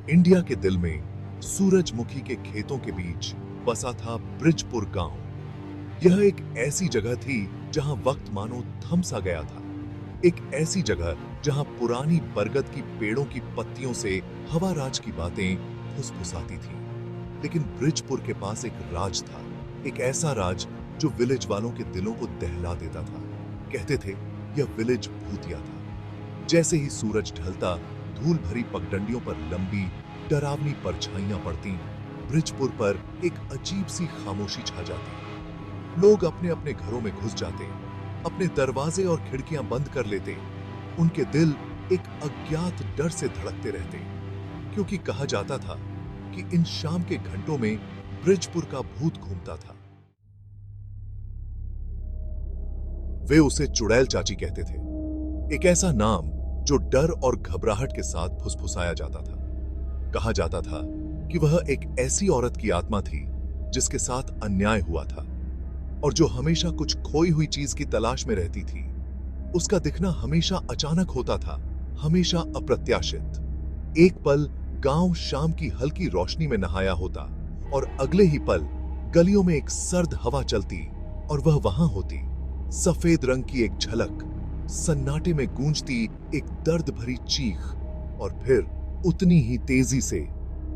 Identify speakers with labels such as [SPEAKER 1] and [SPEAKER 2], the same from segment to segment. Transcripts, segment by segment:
[SPEAKER 1] India के दिल में सूरजमुखी के खेतों के बीच बसा था ब्रिजपुर गांव। यह एक ऐसी जगह थी जहां वक्त मानो थम सा गया था। एक ऐसी जगह जहां पुरानी बरगद की पेड़ों की पत्तियों से हवा राज की बातें फुसफुसाती थी। लेकिन ब्रिजपुर के पास एक राज था, एक ऐसा राज जो विलेज वालों के दिलों को दहला देता था। कहते थे यह विलेज भूतिया था। जैसे ही सूरज ढलता, धूल भरी पगडंडियों पर लंबी डरावनी परछाइयां पड़ती, ब्रिजपुर पर एक अजीब सी खामोशी छा जाती। लोग अपने अपने घरों में घुस जाते, अपने दरवाजे और खिड़कियां बंद कर लेते। उनके दिल एक अज्ञात डर से धड़कते रहते, क्योंकि कहा जाता था कि इन शाम के घंटों में ब्रिजपुर का भूत घूमता था। वे उसे चुड़ैल चाची कहते थे, एक ऐसा नाम जो डर और घबराहट के साथ फुसफुसाया जाता था। कहा जाता था कि वह एक ऐसी औरत की आत्मा थी जिसके साथ अन्याय हुआ था और जो हमेशा कुछ खोई हुई चीज की तलाश में रहती थी। उसका दिखना हमेशा अचानक होता था, हमेशा अप्रत्याशित। एक पल गांव शाम की हल्की रोशनी में नहाया होता और अगले ही पल गलियों में एक सर्द हवा चलती और वह वहां होती। सफेद रंग की एक झलक, सन्नाटे में गूंजती एक दर्द भरी चीख, और फिर उतनी ही तेजी से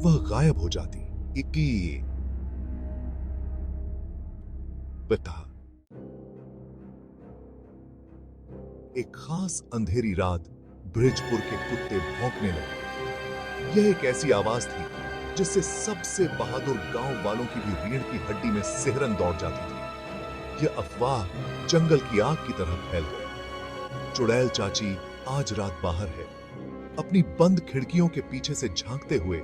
[SPEAKER 1] वह गायब हो जाती। एक खास अंधेरी रात ब्रिजपुर के कुत्ते भौंकने लगे। यह एक ऐसी आवाज थी जिससे सबसे बहादुर गांव वालों की भी रीढ़ की हड्डी में सिहरन दौड़ जाती थी। यह अफवाह जंगल की आग की तरह फैल गई। चुड़ैल चाची आज रात बाहर है। अपनी बंद खिड़कियों के पीछे से झांकते हुए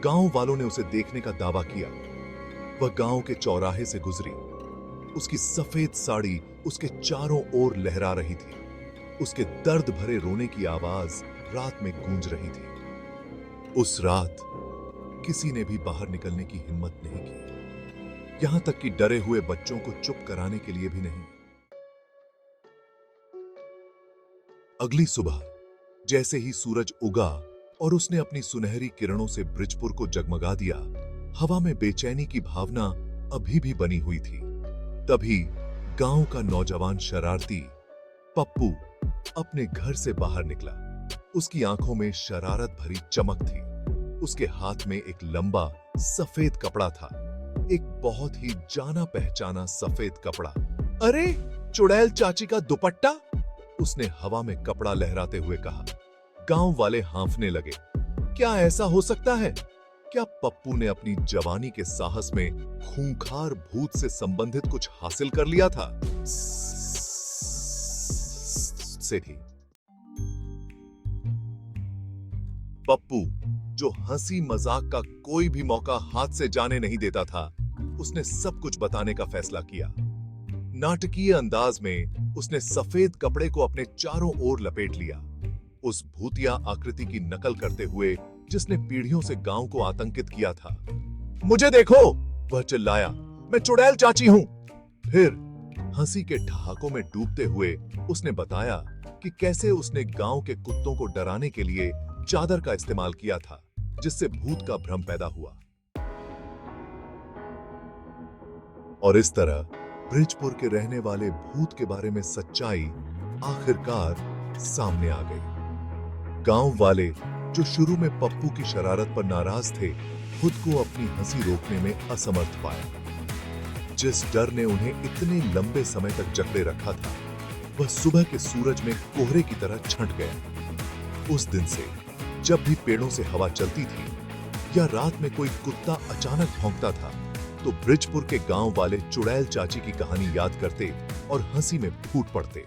[SPEAKER 1] गांव वालों ने उसे देखने का दावा किया। वह गांव के चौराहे से गुजरी। उसकी सफेद साड़ी उसके चारों ओर लहरा रही थी। उसके दर्द भरे रोने की आवाज रात में गूंज रही थी। उस रात किसी ने भी बाहर निकलने की हिम्मत नहीं की, यहां तक कि डरे हुए बच्चों को चुप कराने के लिए भी नहीं। अगली सुबह जैसे ही सूरज उगा और उसने अपनी सुनहरी किरणों से ब्रिजपुर को जगमगा दिया, हवा में बेचैनी की भावना अभी भी बनी हुई थी। तभी गांव का नौजवान शरारती पप्पू अपने घर से बाहर निकला। उसकी आंखों में शरारत भरी चमक थी। उसके हाथ में एक लंबा सफेद कपड़ा था, एक बहुत ही जाना पहचाना सफेद कपड़ा। अरे, चुड़ैल चाची का दुपट्टा! उसने हवा में कपड़ा लहराते हुए कहा। गांव वाले हांफने लगे। क्या ऐसा हो सकता है? क्या पप्पू ने अपनी जवानी के साहस में खूंखार भूत से संबंधित कुछ हासिल कर लिया था? से थी। पप्पू, जो हंसी मजाक का कोई भी मौका हाथ से जाने नहीं देता था, उसने सब कुछ बताने का फैसला किया। नाटकीय अंदाज में उसने सफेद कपड़े को अपने चारों ओर लपेट लिया, उस भूतिया आकृति की नकल करते हुए जिसने पीढ़ियों से गांव को आतंकित किया था। मुझे देखो, वह चिल्लाया, मैं चुड़ैल चाची हूं। फिर हंसी के ठहाकों में डूबते हुए उसने बताया कि कैसे उसने गांव के कुत्तों को डराने के लिए चादर का इस्तेमाल किया था, जिससे भूत का भ्रम पैदा हुआ। और इस तरह ब्रिजपुर के रहने वाले भूत के बारे में सच्चाई आखिरकार सामने आ गई। गांव वाले, जो शुरू में पप्पू की शरारत पर नाराज थे, खुद को अपनी हंसी रोकने में असमर्थ पाए। जिस डर ने उन्हें इतने लंबे समय तक जकड़े रखा था, वह सुबह के सूरज में कोहरे की तरह छंट गया। उस दिन से जब भी पेड़ों से हवा चलती थी या रात में कोई कुत्ता अचानक भौंकता था, तो ब्रिजपुर के गांव वाले चुड़ैल चाची की कहानी याद करते और हंसी में फूट पड़ते।